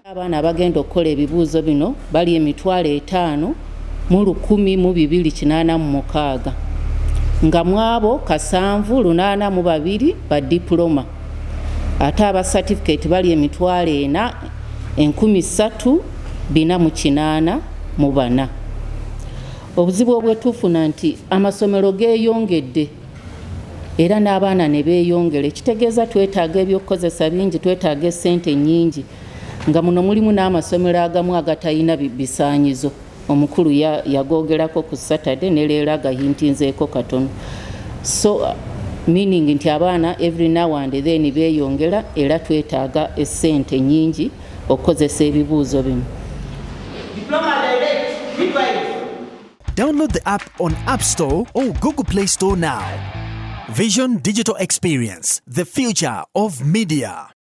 Abaana abagenda okukola ebibuuzo bino bali 5,182,886 nga mwabo 7,882 ba diploma ate aba certificate bali 4,3,484. Obuzibu obwetufuna nti amasomero geeyongedde era n'abaana ne beeyongera, ekitegeeza twetaaga ebyokukozesa bingi, twetaaga essente nnyingi, nga muno mulimu n'amasomero agamu agatayina bisaanyizo. Omukulu yagoogerako ku Saturday ne leero agayintinzeeko katono. So meaning nti abaana every now and then beeyongera era twetaaga essente nnyingi okukozesa ebibuuzo bino. Download the app on App Store or Google Play Store now. Vision Digital Experience, the future of media.